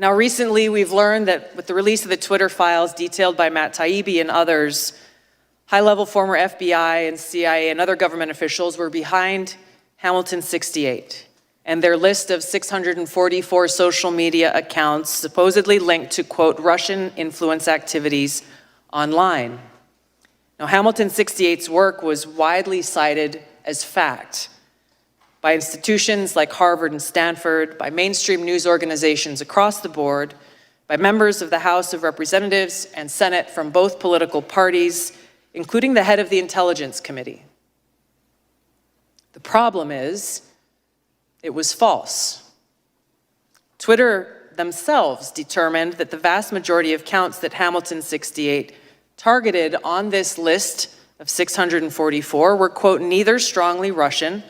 Now, recently, we've learned that with the release of the Twitter files detailed by Matt Taibbi and others, high-level former FBI and CIA and other government officials were behind Hamilton 68 and their list of 644 social media accounts supposedly linked to, quote, Russian influence activities online. Now, Hamilton 68's work was widely cited as fact by institutions like Harvard and Stanford, by mainstream news organizations across the board, by members of the House of Representatives and Senate from both political parties, including the head of the Intelligence Committee. The problem is, it was false. Twitter themselves determined that the vast majority of accounts that Hamilton 68 targeted on this list of 644 were, quote, neither strongly Russian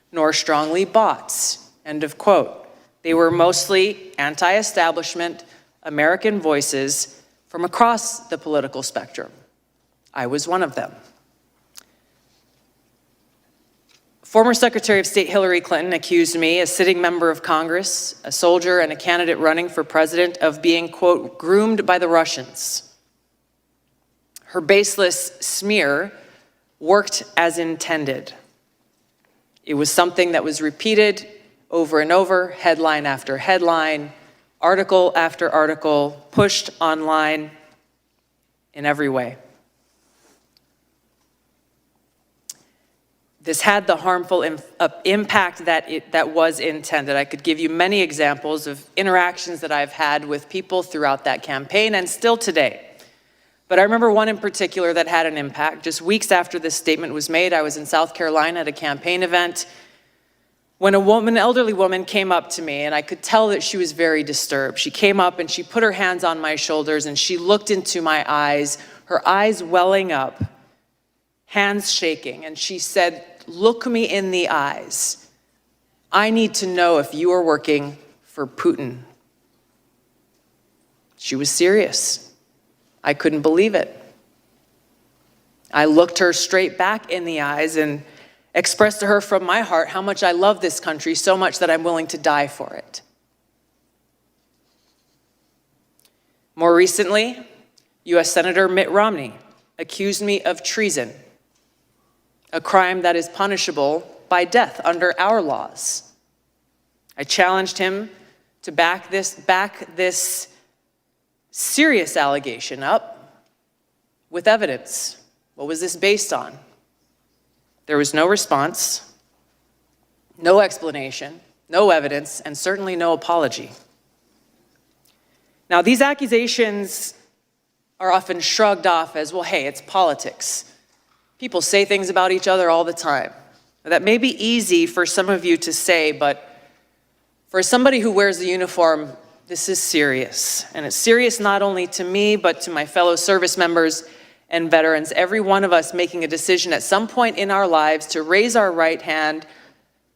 nor strongly bots, end of quote. They were mostly anti-establishment American voices from across the political spectrum. I was one of them. Former Secretary of State Hillary Clinton accused me, a sitting member of Congress, a soldier, and a candidate running for president, of being, quote, groomed by the Russians. Her baseless smear worked as intended. It was something that was repeated over and over, headline after headline, article after article, pushed online in every way. This had the harmful impact that was intended. I could give you many examples of interactions that I've had with people throughout that campaign and still today. But I remember one in particular that had an impact. Just weeks after this statement was made, I was in South Carolina at a campaign event when an elderly woman came up to me, and I could tell that she was very disturbed. She came up and she put her hands on my shoulders and she looked into my eyes, her eyes welling up, hands shaking, and she said, "Look me in the eyes. I need to know if you are working for Putin." She was serious. I couldn't believe it. I looked her straight back in the eyes and expressed to her from my heart how much I love this country, so much that I'm willing to die for it. More recently, U.S. Senator Mitt Romney accused me of treason, a crime that is punishable by death under our laws. I challenged him to back this serious allegation up with evidence. What was this based on? There was no response, no explanation, no evidence, and certainly no apology. Now, these accusations are often shrugged off as, well, hey, it's politics. People say things about each other all the time. That may be easy for some of you to say, but for somebody who wears the uniform, this is serious. And it's serious not only to me, but to my fellow service members and veterans, every one of us making a decision at some point in our lives to raise our right hand,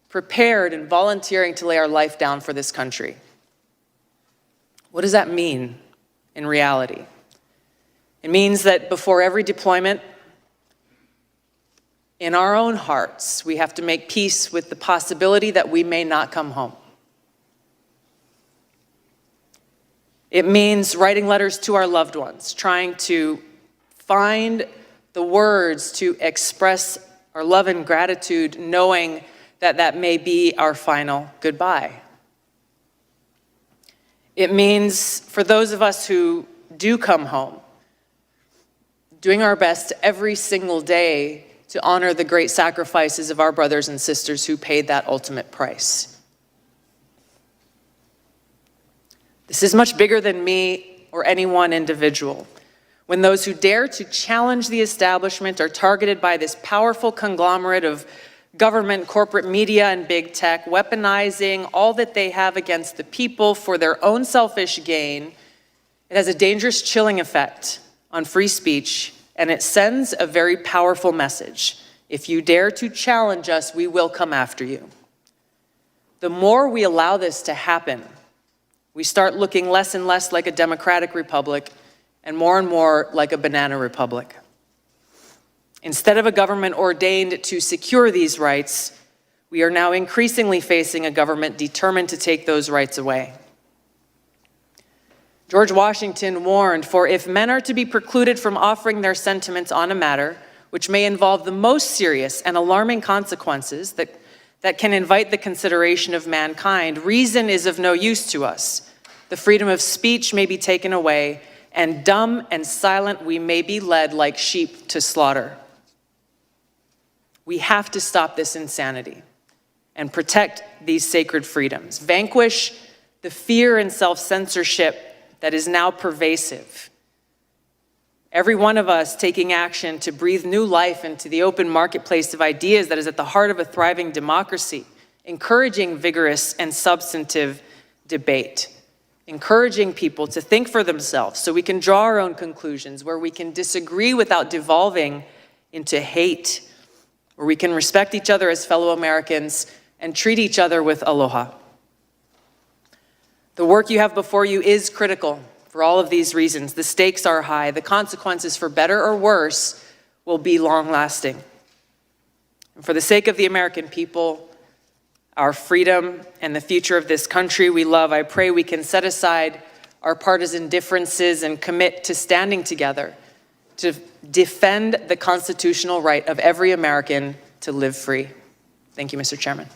prepared and volunteering to lay our life down for this country. What does that mean in reality? It means that before every deployment, in our own hearts, we have to make peace with the possibility that we may not come home. It means writing letters to our loved ones, trying to find the words to express our love and gratitude, knowing that that may be our final goodbye. It means for those of us who do come home, doing our best every single day to honor the great sacrifices of our brothers and sisters who paid that ultimate price. This is much bigger than me or any one individual. When those who dare to challenge the establishment are targeted by this powerful conglomerate of government, corporate media, and big tech, weaponizing all that they have against the people for their own selfish gain, it has a dangerous chilling effect on free speech, and it sends a very powerful message. If you dare to challenge us, we will come after you. The more we allow this to happen, we start looking less and less like a democratic republic and more like a banana republic. Instead of a government ordained to secure these rights, we are now increasingly facing a government determined to take those rights away. George Washington warned, "For if men are to be precluded from offering their sentiments on a matter which may involve the most serious and alarming consequences that can invite the consideration of mankind, reason is of no use to us. The freedom of speech may be taken away, and dumb and silent we may be led like sheep to slaughter." We have to stop this insanity and protect these sacred freedoms. Vanquish the fear and self-censorship that is now pervasive. Every one of us taking action to breathe new life into the open marketplace of ideas that is at the heart of a thriving democracy, encouraging vigorous and substantive debate, encouraging people to think for themselves so we can draw our own conclusions, where we can disagree without devolving into hate, where we can respect each other as fellow Americans and treat each other with aloha. The work you have before you is critical for all of these reasons. The stakes are high. The consequences, for better or worse, will be long-lasting. And for the sake of the American people, our freedom, and the future of this country we love, I pray we can set aside our partisan differences and commit to standing together to defend the constitutional right of every American to live free. Thank you, Mr. Chairman.